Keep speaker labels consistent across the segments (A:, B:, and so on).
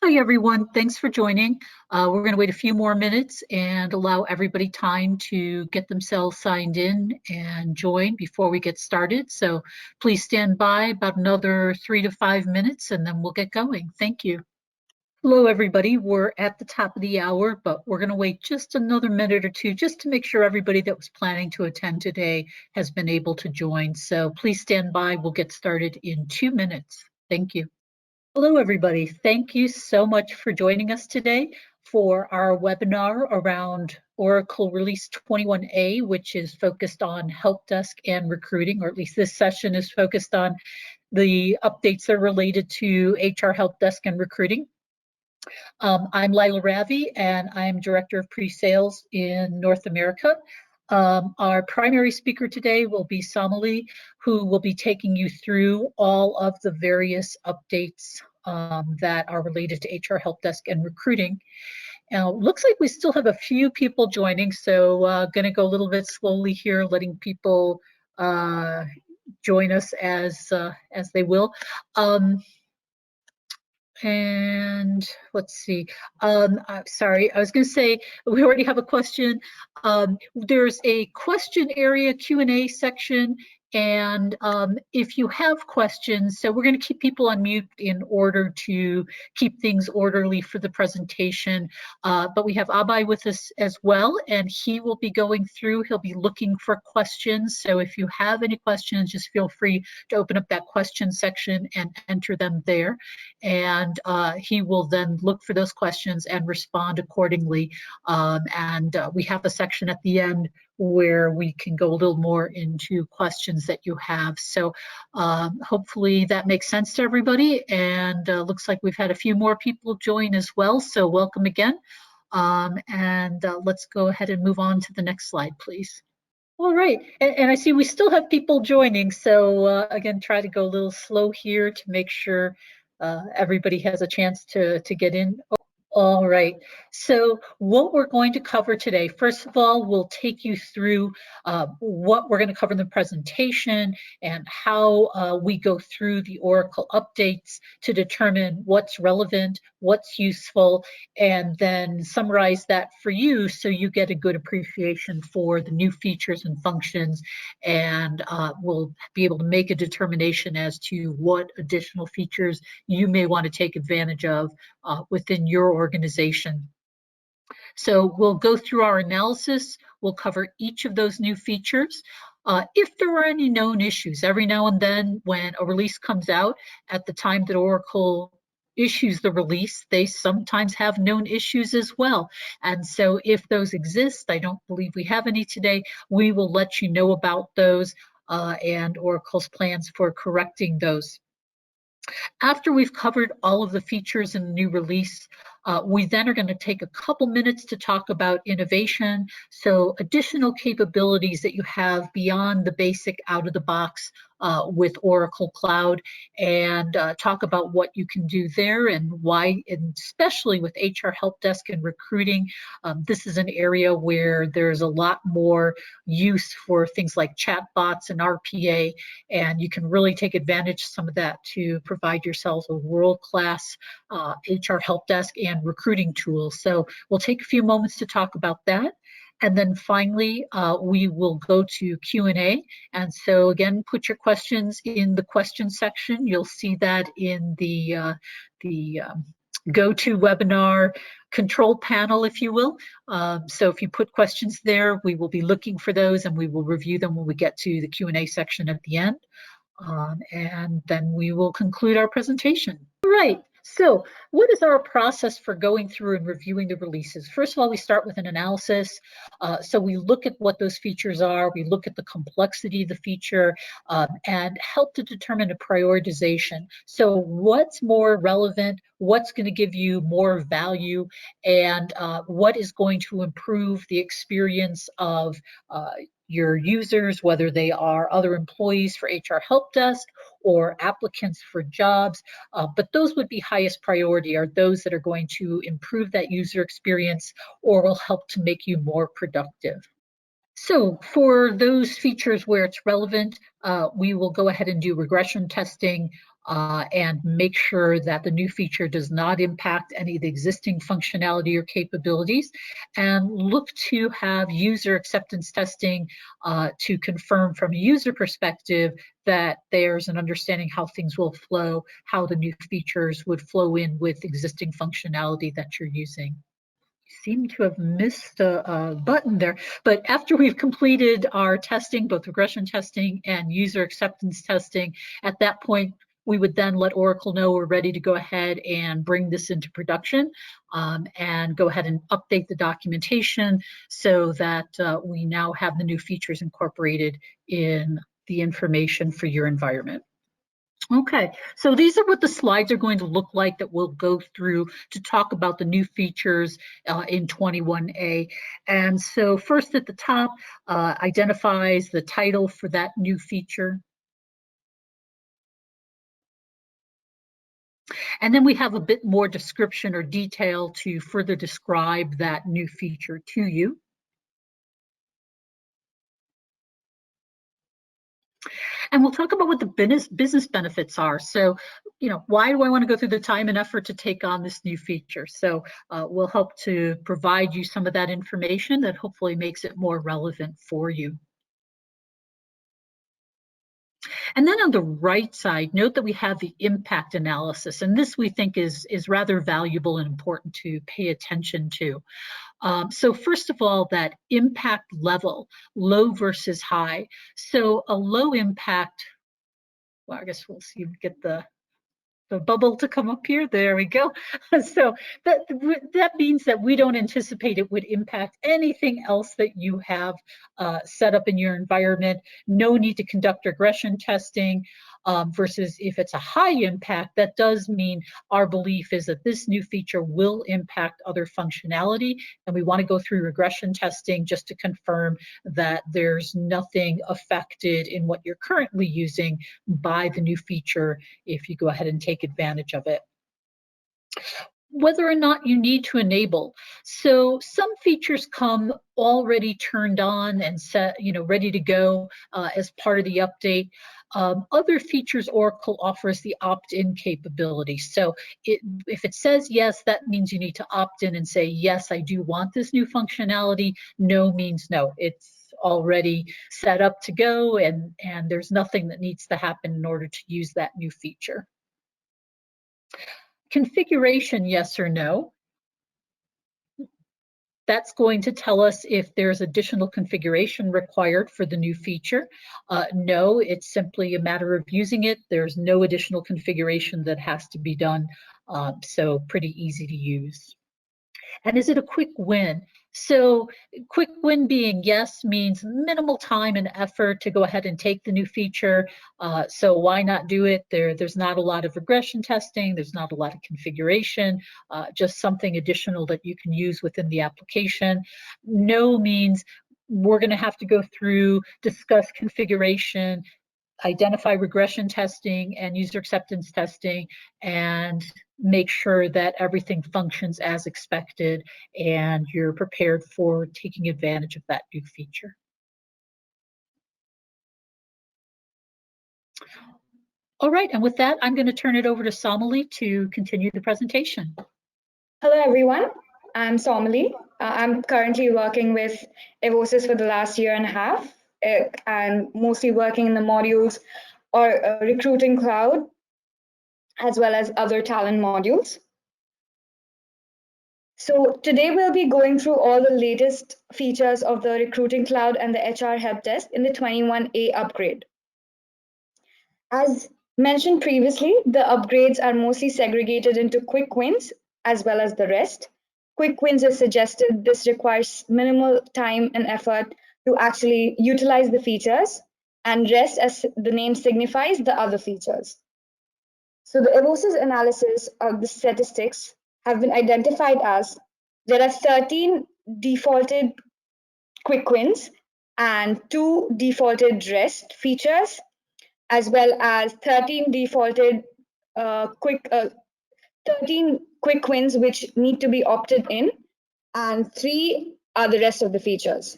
A: Hi, everyone. Thanks for joining. We're going to wait a few more minutes and allow everybody time to get themselves signed in and join before we get started. So please stand by about another 3 to 5 minutes and then we'll get going. Thank you. Hello, everybody. We're at the top of the hour, but we're going to wait just another minute or two just to make sure everybody that was planning to attend today has been able to join. So please stand by. We'll get started in 2 minutes. Thank you. Hello, everybody. Thank you so much for joining us today for our webinar around Oracle Release 21A, which is focused on help desk and recruiting, or at least this session is focused on the updates that are related to HR help desk and recruiting. I'm Lila Ravi, and I'm Director of Pre-Sales in North America. Our primary speaker today will be Somali, who will be taking you through all of the various updates that are related to HR help desk and recruiting. Now, looks like we still have a few people joining, so going to go a little bit slowly here, letting people join us as they will. And let's see, sorry, I was going to say, we already have a question. There's a question area, Q&A section, and if you have questions, so we're going to keep people on mute in order to keep things orderly for the presentation, but we have Abai with us as well, and he will be going through, he'll be looking for questions, so if you have any questions, just feel free to open up that question section and enter them there, and he will then look for those questions and respond accordingly, and we have a section at the end where we can go a little more into questions that you have. So hopefully that makes sense to everybody, and looks like we've had a few more people join as well, so welcome again. Let's go ahead and move on to the next slide, please. All right, and I see we still have people joining, so again, try to go a little slow here to make sure everybody has a chance to get in. All right, so what we're going to cover today, first of all, we'll take you through what we're going to cover in the presentation and how we go through the Oracle updates to determine what's relevant, what's useful, and then summarize that for you so you get a good appreciation for the new features and functions, and we'll be able to make a determination as to what additional features you may want to take advantage of within your organization. So we'll go through our analysis. We'll cover each of those new features. If there are any known issues, every now and then when a release comes out, at the time that Oracle issues the release, they sometimes have known issues as well. And so if those exist, I don't believe we have any today, we will let you know about those and Oracle's plans for correcting those. After we've covered all of the features in the new release, we then are going to take a couple minutes to talk about innovation, so additional capabilities that you have beyond the basic out-of-the-box with Oracle Cloud, and talk about what you can do there and why, and especially with HR Help Desk and recruiting, this is an area where there's a lot more use for things like chatbots and RPA, and you can really take advantage of some of that to provide yourselves a world-class HR Help Desk and recruiting tool. So we'll take a few moments to talk about that. And then finally, we will go to Q&A. And so again, put your questions in the question section. You'll see that in the GoToWebinar control panel, if you will. So if you put questions there, we will be looking for those and we will review them when we get to the Q&A section at the end. And then we will conclude our presentation. All right. So what is our process for going through and reviewing the releases? First of all, we start with an analysis. So we look at what those features are, we look at the complexity of the feature, and help to determine a prioritization. So what's more relevant, what's going to give you more value, and what is going to improve the experience of your users, whether they are other employees for HR Help Desk or applicants for jobs, but those would be highest priority, are those that are going to improve that user experience or will help to make you more productive. So for those features where it's relevant, we will go ahead and do regression testing and make sure that the new feature does not impact any of the existing functionality or capabilities, and look to have user acceptance testing to confirm from a user perspective that there's an understanding how things will flow, how the new features would flow in with existing functionality that you're using. Seem to have missed a button there, but after we've completed our testing, both regression testing and user acceptance testing, at that point, we would then let Oracle know we're ready to go ahead and bring this into production, and go ahead and update the documentation so that we now have the new features incorporated in the information for your environment. Okay, so these are what the slides are going to look like that we'll go through to talk about the new features in 21A. And so first at the top, identifies the title for that new feature. And then we have a bit more description or detail to further describe that new feature to you. And we'll talk about what the business benefits are. So, why do I want to go through the time and effort to take on this new feature? So we'll help to provide you some of that information that hopefully makes it more relevant for you. And then on the right side, note that we have the impact analysis. And this we think is rather valuable and important to pay attention to. So first of all, that impact level, low versus high. So a low impact, well, I guess we'll see if we get the bubble to come up here. There we go. So that means that we don't anticipate it would impact anything else that you have set up in your environment. No need to conduct regression testing. Versus if it's a high impact, that does mean our belief is that this new feature will impact other functionality, and we want to go through regression testing just to confirm that there's nothing affected in what you're currently using by the new feature if you go ahead and take advantage of it. Whether or not you need to enable. So some features come already turned on and set, ready to go as part of the update. Other features Oracle offers the opt-in capability. So if it says yes, that means you need to opt in and say, yes, I do want this new functionality. No means no. It's already set up to go, and there's nothing that needs to happen in order to use that new feature. Configuration, yes or no. That's going to tell us if there's additional configuration required for the new feature. No, it's simply a matter of using it. There's no additional configuration that has to be done, so pretty easy to use. And is it a quick win? So quick win being yes means minimal time and effort to go ahead and take the new feature. So why not do it? There's not a lot of regression testing. There's not a lot of configuration, just something additional that you can use within the application. No means we're going to have to go through, discuss configuration, identify regression testing and user acceptance testing, and make sure that everything functions as expected and you're prepared for taking advantage of that new feature. All right, and with that, I'm going to turn it over to Somali to continue the presentation.
B: Hello, everyone. I'm Somali. I'm currently working with Evosys for the last year and a half, and mostly working in the modules or recruiting cloud, as well as other talent modules. So today we'll be going through all the latest features of the recruiting cloud and the HR help desk in the 21A upgrade. As mentioned previously, the upgrades are mostly segregated into quick wins as well as the rest. Quick wins is suggested. This requires minimal time and effort to actually utilize the features, and rest, as the name signifies, the other features. So the Evosys analysis of the statistics have been identified as there are 13 defaulted quick wins and 2 defaulted rest features, as well as 13 defaulted 13 quick wins which need to be opted in, and 3 are the rest of the features.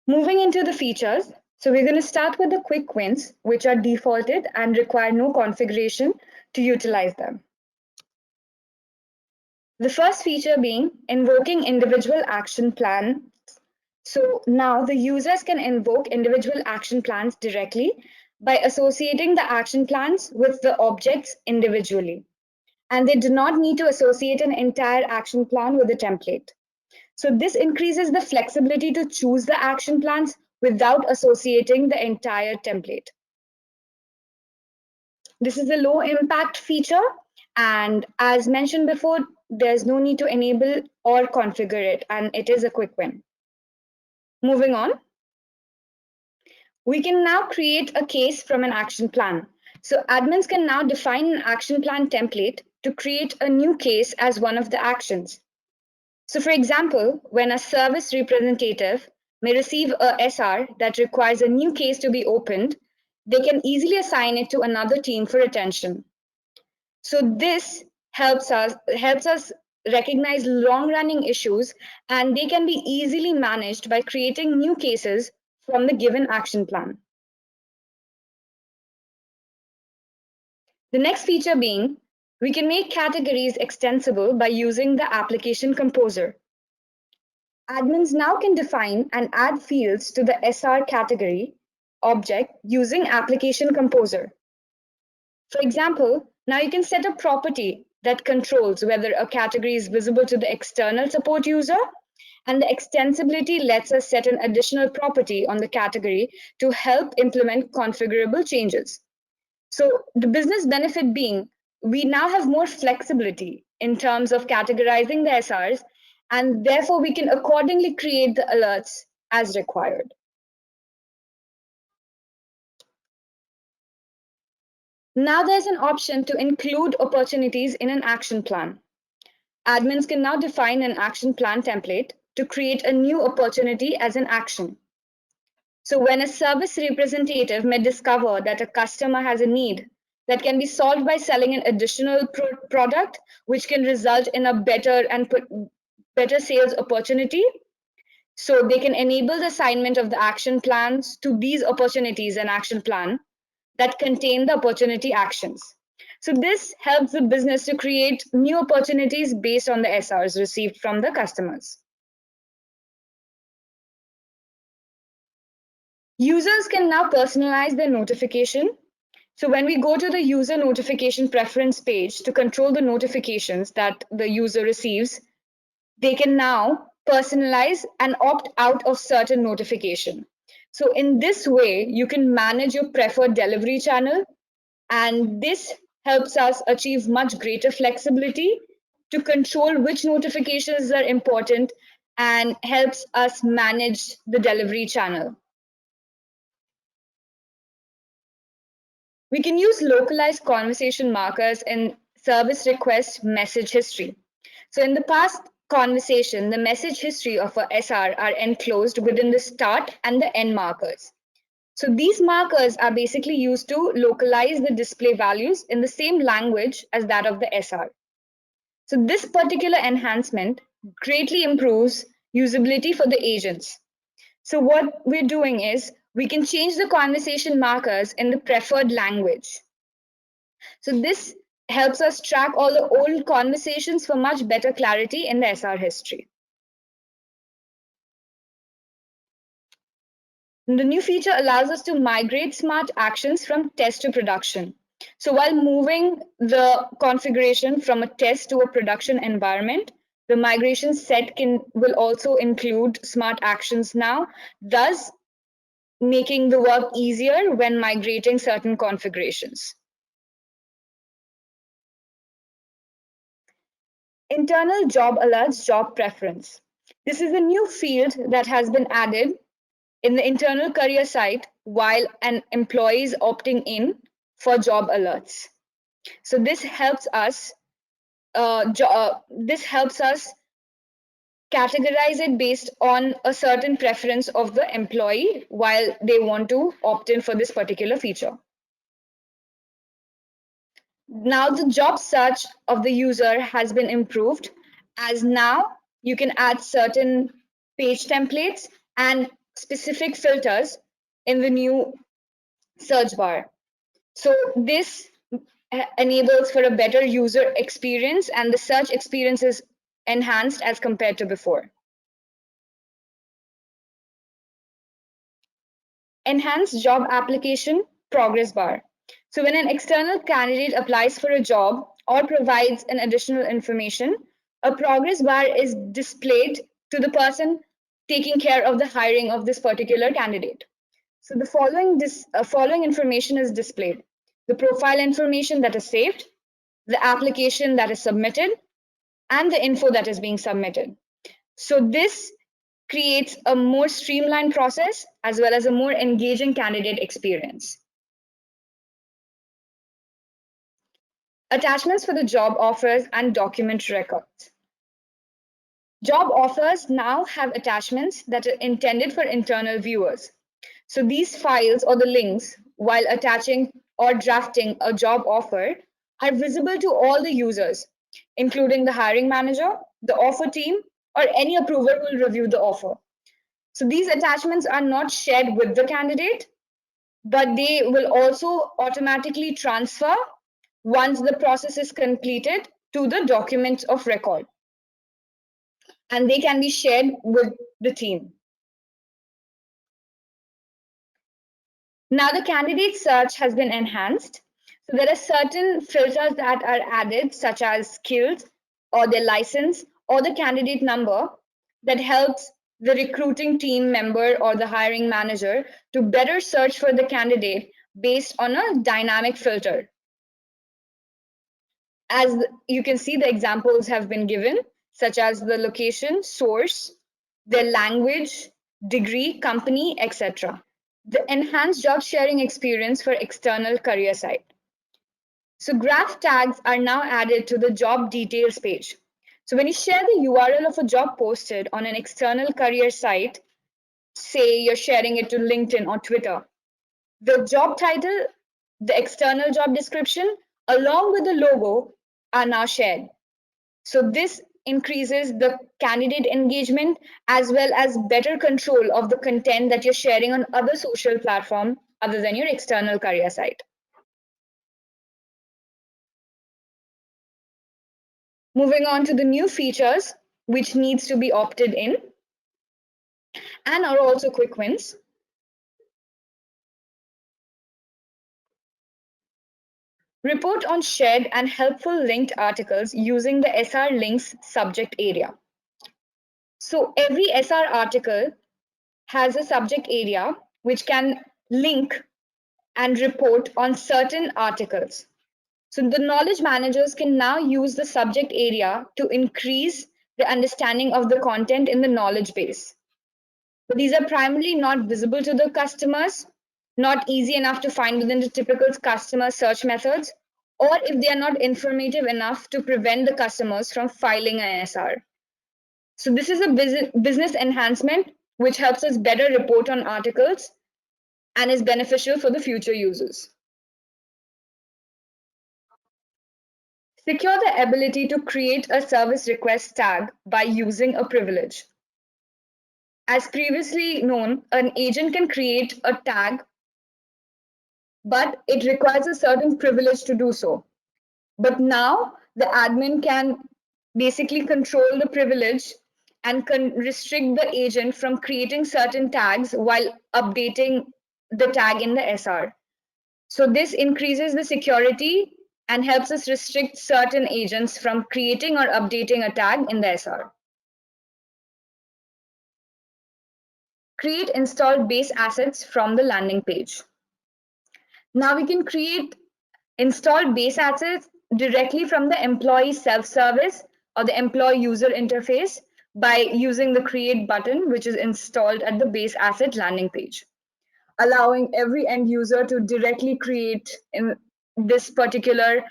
B: Moving into the features, So we're going to start with the quick wins, which are defaulted and require no configuration to utilize them. The first feature being invoking individual action plan. So now the users can invoke individual action plans directly by associating the action plans with the objects individually. And they do not need to associate an entire action plan with a template. So this increases the flexibility to choose the action plans without associating the entire template. This is a low impact feature, and as mentioned before, there's no need to enable or configure it, and it is a quick win. Moving on, we can now create a case from an action plan. So admins can now define an action plan template to create a new case as one of the actions. So for example, when a service representative may receive a SR that requires a new case to be opened, they can easily assign it to another team for attention. So this helps us recognize long-running issues, and they can be easily managed by creating new cases from the given action plan. The next feature being, we can make categories extensible by using the application composer. Admins now can define and add fields to the SR category object using application composer. For example, now you can set a property that controls whether a category is visible to the external support user, and the extensibility lets us set an additional property on the category to help implement configurable changes. So the business benefit being, we now have more flexibility in terms of categorizing the SRs, and therefore we can accordingly create the alerts as required. Now there's an option to include opportunities in an action plan. Admins can now define an action plan template to create a new opportunity as an action. So when a service representative may discover that a customer has a need that can be solved by selling an additional product, which can result in a better sales opportunity, so they can enable the assignment of the action plans to these opportunities and action plan that contain the opportunity actions. So this helps the business to create new opportunities based on the SRs received from the customers. Users can now personalize their notification. So when we go to the user notification preference page to control the notifications that the user receives, they can now personalize and opt out of certain notification. So in this way, you can manage your preferred delivery channel, and this helps us achieve much greater flexibility to control which notifications are important and helps us manage the delivery channel. We can use localized conversation markers in service request message history. So in the past conversation, the message history of a SR are enclosed within the start and the end markers. So these markers are basically used to localize the display values in the same language as that of the SR. So this particular enhancement greatly improves usability for the agents. So what we're doing is we can change the conversation markers in the preferred language. So this helps us track all the old conversations for much better clarity in the SR history. And the new feature allows us to migrate smart actions from test to production. So while moving the configuration from a test to a production environment, the migration set will also include smart actions now, thus making the work easier when migrating certain configurations. Internal job alerts job preference. This is a new field that has been added in the internal career site while an employee is opting in for job alerts. So this helps us categorize it based on a certain preference of the employee while they want to opt in for this particular feature. Now the job search of the user has been improved, as now you can add certain page templates and specific filters in the new search bar. So this enables for a better user experience, and the search experience is enhanced as compared to before. Enhanced job application progress bar. So when an external candidate applies for a job or provides an additional information, a progress bar is displayed to the person taking care of the hiring of this particular candidate. So the following information is displayed: the profile information that is saved, the application that is submitted, and the info that is being submitted. So this creates a more streamlined process as well as a more engaging candidate experience. Attachments for the job offers and document records. Job offers now have attachments that are intended for internal viewers. So these files or the links, while attaching or drafting a job offer, are visible to all the users, including the hiring manager, the offer team, or any approver who will review the offer. So these attachments are not shared with the candidate, but they will also automatically transfer once the process is completed to the documents of record, and they can be shared with the team. Now the candidate search has been enhanced. So there are certain filters that are added, such as skills or their license or the candidate number, that helps the recruiting team member or the hiring manager to better search for the candidate based on a dynamic filter. As you can see, the examples have been given, such as the location, source, their language, degree, company, etc. The enhanced job sharing experience for external career site. So graph tags are now added to the job details page. So when you share the URL of a job posted on an external career site, say you're sharing it to LinkedIn or Twitter, the job title, the external job description, along with the logo are now shared. So this increases the candidate engagement as well as better control of the content that you're sharing on other social platforms other than your external career site. Moving on to the new features which needs to be opted in and are also quick wins. Report on shared and helpful linked articles using the SR links subject area. So every SR article has a subject area which can link and report on certain articles. So the knowledge managers can now use the subject area to increase the understanding of the content in the knowledge base. But these are primarily not visible to the customers, not easy enough to find within the typical customer search methods, or if they are not informative enough to prevent the customers from filing an SR. So this is a business enhancement which helps us better report on articles and is beneficial for the future users. Secure the ability to create a service request tag by using a privilege. As previously known, an agent can create a tag, but it requires a certain privilege to do so. But now the admin can basically control the privilege and can restrict the agent from creating certain tags while updating the tag in the SR. So this increases the security and helps us restrict certain agents from creating or updating a tag in the SR. Create installed base assets from the landing page. Now we can create installed base assets directly from the employee self-service or the employee user interface by using the create button, which is installed at the base asset landing page, allowing every end user to directly create in this particular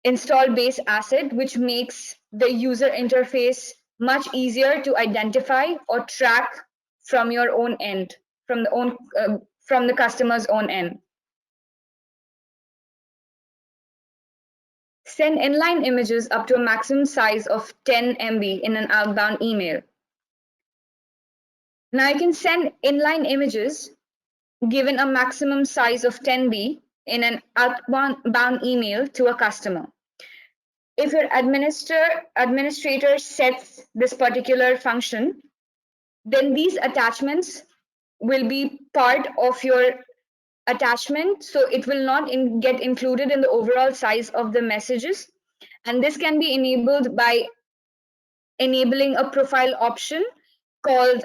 B: install base asset, which makes the user interface much easier to identify or track from your own end, from the customer's own end. Send inline images up to a maximum size of 10 MB in an outbound email. Now you can send inline images given a maximum size of 10B in an outbound email to a customer. If your administrator sets this particular function, then these attachments will be part of your attachment, so it will not get included in the overall size of the messages. And this can be enabled by enabling a profile option called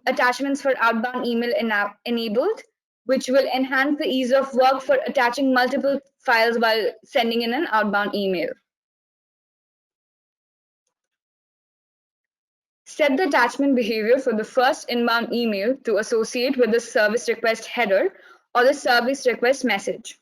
B: attachments for outbound email enabled, which will enhance the ease of work for attaching multiple files while sending in an outbound email. Set the attachment behavior for the first inbound email to associate with the service request header or the service request message.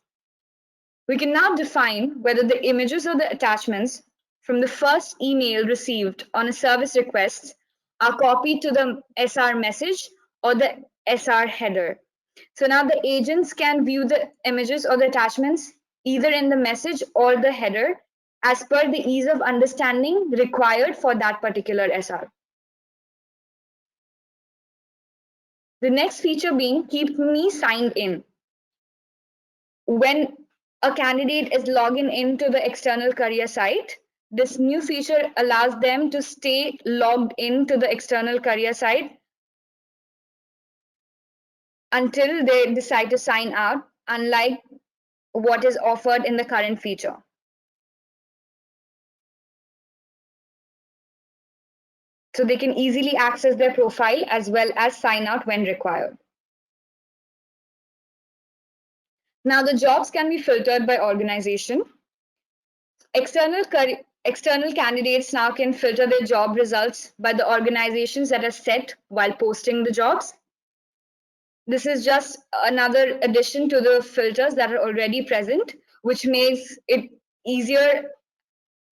B: We can now define whether the images or the attachments from the first email received on a service request are copied to the SR message or the SR header. So now the agents can view the images or the attachments either in the message or the header as per the ease of understanding required for that particular SR. The next feature being keep me signed in. When a candidate is logging into the external career site, this new feature allows them to stay logged into the external career site until they decide to sign out, unlike what is offered in the current feature. So they can easily access their profile as well as sign out when required. Now the jobs can be filtered by organization. External candidates now can filter their job results by the organizations that are set while posting the jobs. This is just another addition to the filters that are already present, which makes it easier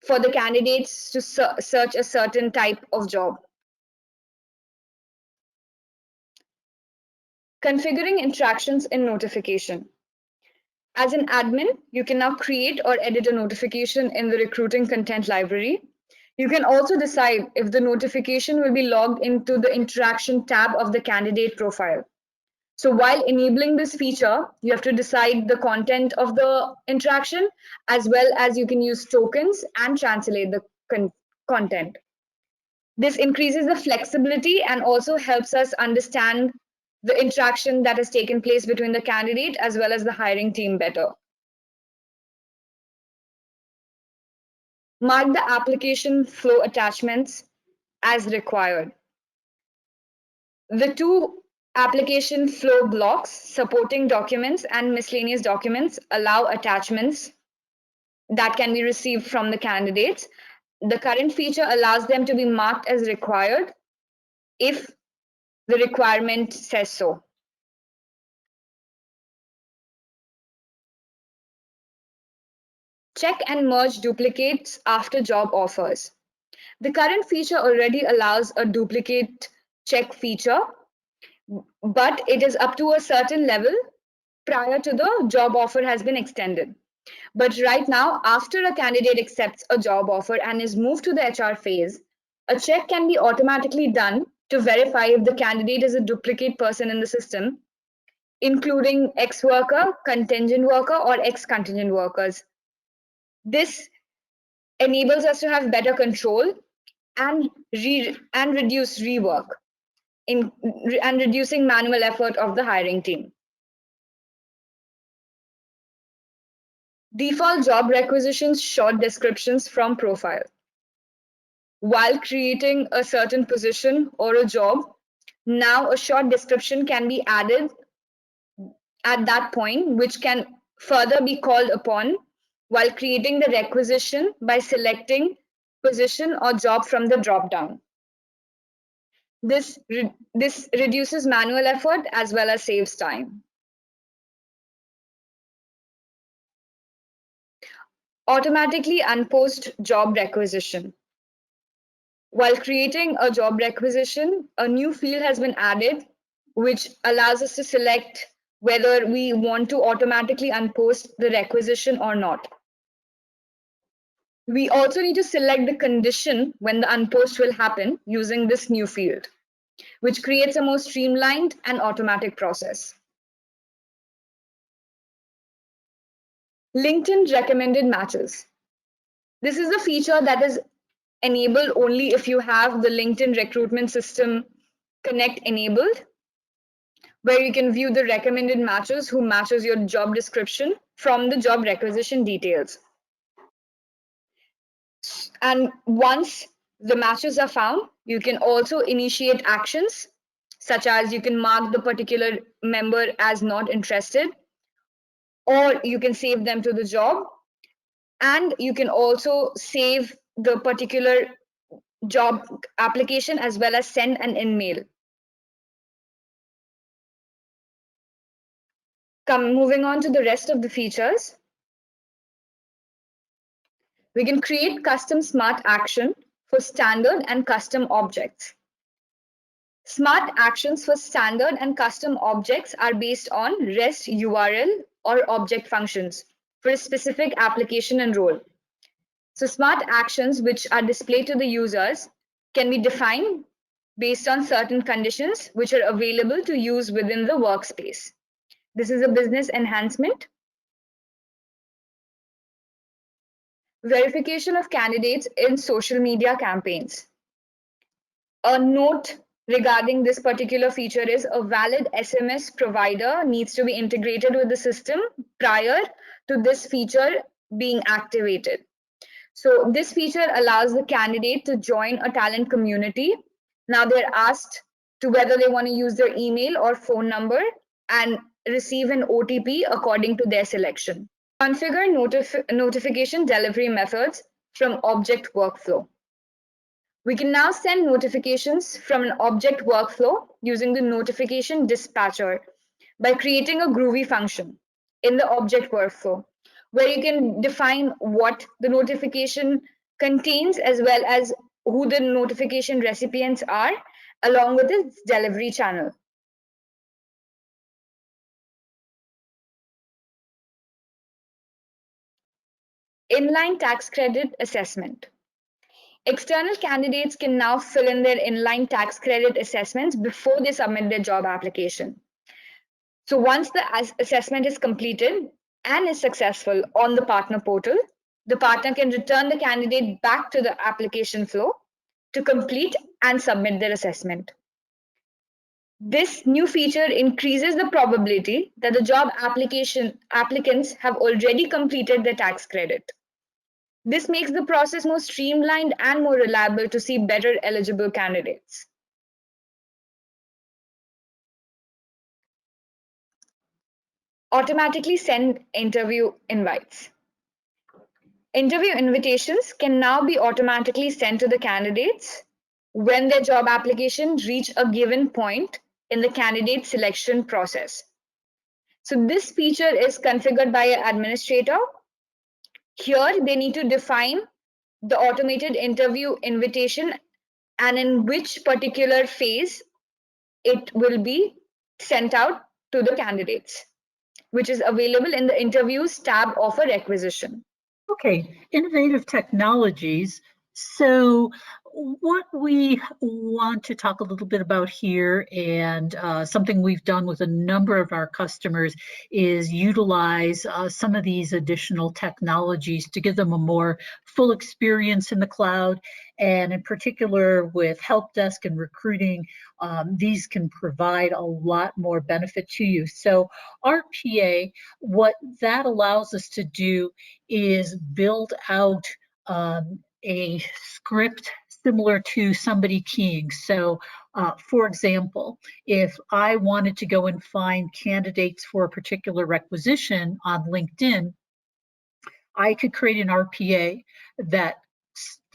B: for the candidates to search a certain type of job. Configuring interactions in notification. As an admin, you can now create or edit a notification in the recruiting content library. You can also decide if the notification will be logged into the interaction tab of the candidate profile. So while enabling this feature, you have to decide the content of the interaction, as well as you can use tokens and translate the content. This increases the flexibility and also helps us understand the interaction that has taken place between the candidate as well as the hiring team better. Mark the application flow attachments as required. The two application flow blocks, supporting documents and miscellaneous documents, allow attachments that can be received from the candidates. The current feature allows them to be marked as required if the requirement says so. Check and merge duplicates after job offers. The current feature already allows a duplicate check feature, but it is up to a certain level prior to the job offer has been extended. But right now, after a candidate accepts a job offer and is moved to the HR phase, a check can be automatically done to verify if the candidate is a duplicate person in the system, including ex-worker, contingent worker, or ex-contingent workers. This enables us to have better control and reduce rework and reducing manual effort of the hiring team. Default job requisitions short descriptions from profile. While creating a certain position or a job, now a short description can be added at that point, which can further be called upon while creating the requisition by selecting position or job from the drop-down. This reduces manual effort as well as saves time. Automatically unpost job requisition. While creating a job requisition, a new field has been added, which allows us to select whether we want to automatically unpost the requisition or not. We also need to select the condition when the unpost will happen using this new field, which creates a more streamlined and automatic process. LinkedIn recommended matches. This is a feature that is enabled only if you have the LinkedIn recruitment system Connect enabled, where you can view the recommended matches who matches your job description from the job requisition details. And once the matches are found, you can also initiate actions, such as you can mark the particular member as not interested, or you can save them to the job, and you can also save the particular job application as well as send an email. Moving on to the rest of the features, we can create custom smart action for standard and custom objects. Smart actions for standard and custom objects are based on REST URL or object functions for a specific application and role. So smart actions which are displayed to the users can be defined based on certain conditions which are available to use within the workspace. This is a business enhancement. Verification of candidates in social media campaigns. A note regarding this particular feature is a valid SMS provider needs to be integrated with the system prior to this feature being activated. So this feature allows the candidate to join a talent community. Now they're asked to whether they want to use their email or phone number and receive an OTP according to their selection. Configure notification delivery methods from object workflow. We can now send notifications from an object workflow using the notification dispatcher by creating a Groovy function in the object workflow, where you can define what the notification contains as well as who the notification recipients are, along with its delivery channel. Inline tax credit assessment. External candidates can now fill in their inline tax credit assessments before they submit their job application. So once the assessment is completed and is successful on the partner portal, the partner can return the candidate back to the application flow to complete and submit their assessment. This new feature increases the probability that the job applicants have already completed their tax credit. This makes the process more streamlined and more reliable to see better eligible candidates. Automatically send interview invites. Interview invitations can now be automatically sent to the candidates when their job application reach a given point in the candidate selection process. So this feature is configured by an administrator. Here they need to define the automated interview invitation and in which particular phase it will be sent out to the candidates, which is available in the interviews tab of a requisition.
A: Okay, innovative technologies. So what we want to talk a little bit about here, and something we've done with a number of our customers, is utilize some of these additional technologies to give them a more full experience in the cloud. And in particular with Helpdesk and recruiting, these can provide a lot more benefit to you. So RPA, what that allows us to do is build out a script similar to somebody keying. So for example, if I wanted to go and find candidates for a particular requisition on LinkedIn, I could create an RPA that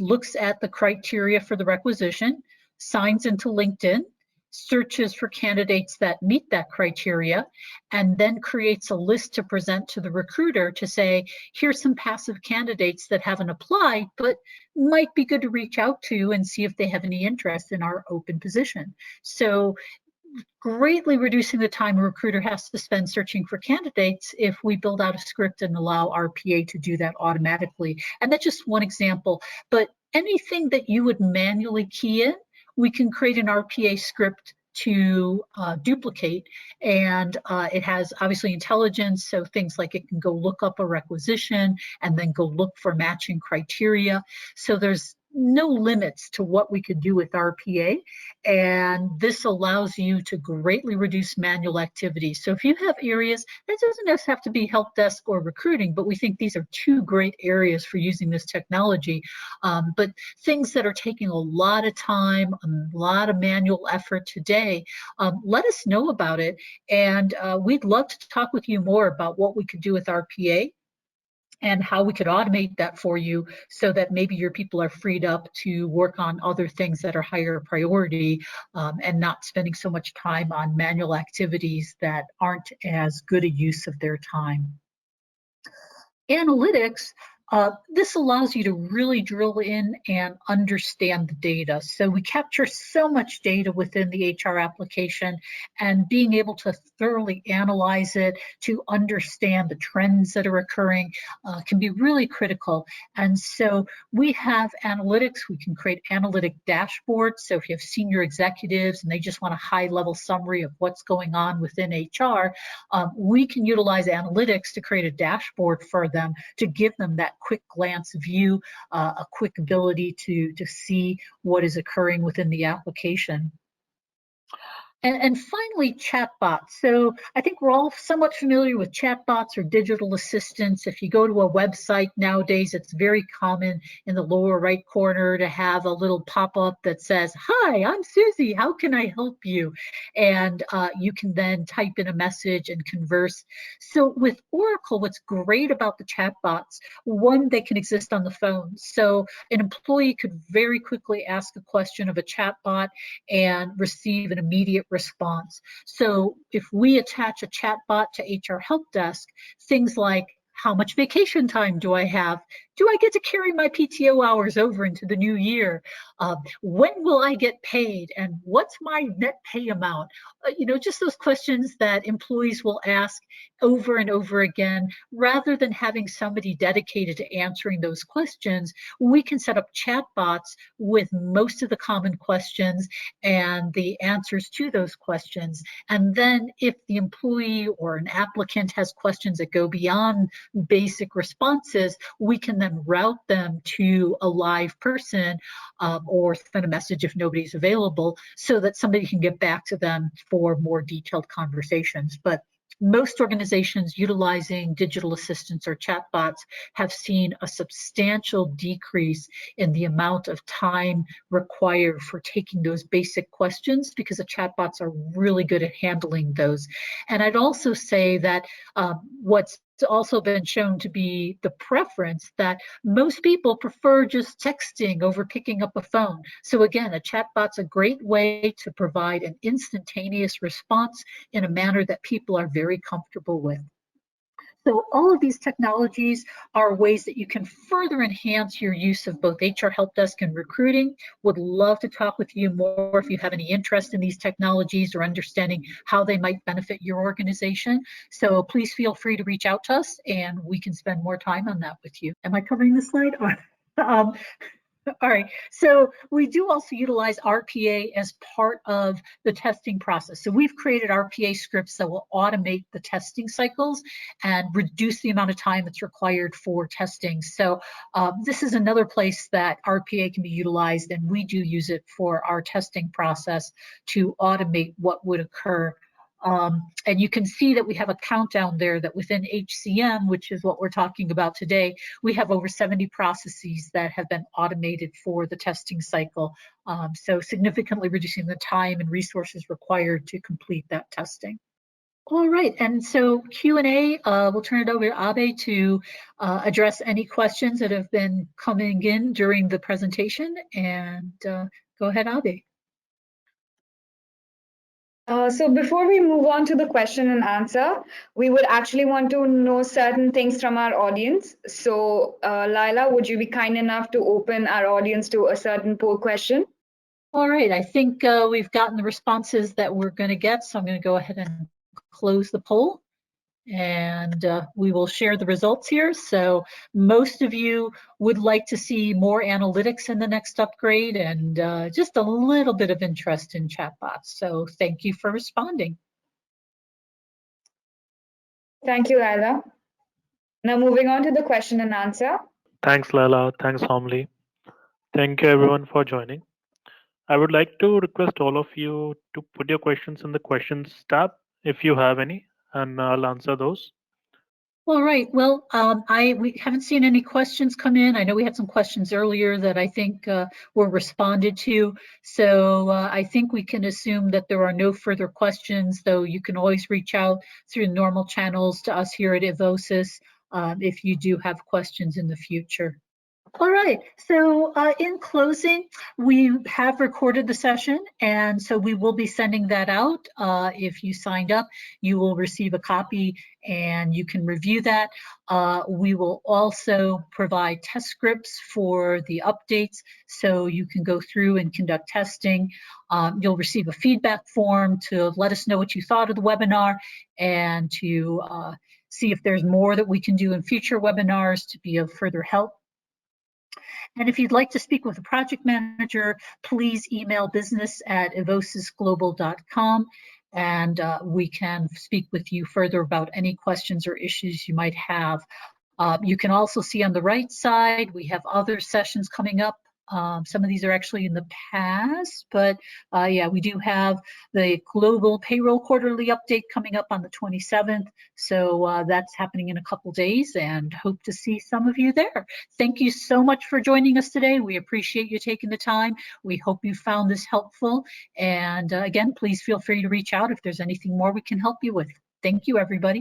A: looks at the criteria for the requisition, signs into LinkedIn, searches for candidates that meet that criteria, and then creates a list to present to the recruiter to say, here's some passive candidates that haven't applied, but might be good to reach out to and see if they have any interest in our open position. So greatly reducing the time a recruiter has to spend searching for candidates if we build out a script and allow RPA to do that automatically. And that's just one example, but anything that you would manually key in, we can create an RPA script to duplicate, and it has obviously intelligence, so things like it can go look up a requisition and then go look for matching criteria. So there's no limits to what we could do with RPA, and this allows you to greatly reduce manual activity. So if you have areas, that doesn't just have to be help desk or recruiting, but we think these are two great areas for using this technology. But things that are taking a lot of time, a lot of manual effort today, let us know about it, and we'd love to talk with you more about what we could do with RPA and how we could automate that for you so that maybe your people are freed up to work on other things that are higher priority, and not spending so much time on manual activities that aren't as good a use of their time. Analytics, this allows you to really drill in and understand the data. So we capture so much data within the HR application, and being able to thoroughly analyze it to understand the trends that are occurring can be really critical. And so we have analytics. We can create analytic dashboards. So if you have senior executives and they just want a high-level summary of what's going on within HR, we can utilize analytics to create a dashboard for them to give them that quick glance view, a quick ability to see what is occurring within the application. And finally, chatbots. So I think we're all somewhat familiar with chatbots or digital assistants. If you go to a website nowadays, it's very common in the lower right corner to have a little pop-up that says, "Hi, I'm Susie, how can I help you?" And you can then type in a message and converse. So with Oracle, what's great about the chatbots, one, they can exist on the phone. So an employee could very quickly ask a question of a chatbot and receive an immediate response. So if we attach a chatbot to HR Helpdesk, things like, how much vacation time do I have? Do I get to carry my PTO hours over into the new year? When will I get paid? And what's my net pay amount? Just those questions that employees will ask over and over again. Rather than having somebody dedicated to answering those questions, we can set up chatbots with most of the common questions and the answers to those questions. And then if the employee or an applicant has questions that go beyond basic responses, we can then route them to a live person, or send a message if nobody's available, so that somebody can get back to them for more detailed conversations. But most organizations utilizing digital assistants or chatbots have seen a substantial decrease in the amount of time required for taking those basic questions, because the chatbots are really good at handling those. And I'd also say that what's also been shown to be the preference, that most people prefer just texting over picking up a phone. So again, a chatbot's a great way to provide an instantaneous response in a manner that people are very comfortable with. So all of these technologies are ways that you can further enhance your use of both HR Helpdesk and recruiting. Would love to talk with you more if you have any interest in these technologies or understanding how they might benefit your organization. So please feel free to reach out to us and we can spend more time on that with you. Am I covering this slide? All right, so we do also utilize RPA as part of the testing process. So we've created RPA scripts that will automate the testing cycles and reduce the amount of time that's required for testing. So this is another place that RPA can be utilized, and we do use it for our testing process to automate what would occur. And you can see that we have a countdown there that within HCM, which is what we're talking about today, we have over 70 processes that have been automated for the testing cycle. So significantly reducing the time and resources required to complete that testing. All right, and so Q&A, we'll turn it over to Abe to address any questions that have been coming in during the presentation. And go ahead, Abe.
B: So before we move on to the question and answer, we would actually want to know certain things from our audience. So Lila, would you be kind enough to open our audience to a certain poll question?
A: All right, I think we've gotten the responses that we're going to get, so I'm going to go ahead and close the poll. and we will share the results here. So most of you would like to see more analytics in the next upgrade, and just a little bit of interest in chatbots. So thank you for responding.
B: Thank you, Lila. Now moving on to the question and answer.
C: Thanks, Lala. Thanks, Homli. Thank you, everyone, for joining. I would like to request all of you to put your questions in the questions tab if you have any, and I'll answer those.
A: All right. Well, we haven't seen any questions come in. I know we had some questions earlier that I think were responded to. So I think we can assume that there are no further questions, though you can always reach out through normal channels to us here at Evosis if you do have questions in the future. All right, so in closing, we have recorded the session, and so we will be sending that out. If you signed up, you will receive a copy and you can review that. We will also provide test scripts for the updates, so you can go through and conduct testing. You'll receive a feedback form to let us know what you thought of the webinar and to see if there's more that we can do in future webinars to be of further help. And if you'd like to speak with a project manager, please email business@evosisglobal.com, and we can speak with you further about any questions or issues you might have. You can also see on the right side, we have other sessions coming up. Some of these are actually in the past, but yeah, we do have the global payroll quarterly update coming up on the 27th. So that's happening in a couple days, and hope to see some of you there. Thank you so much for joining us today. We appreciate you taking the time. We hope you found this helpful. And again, please feel free to reach out if there's anything more we can help you with. Thank you, everybody.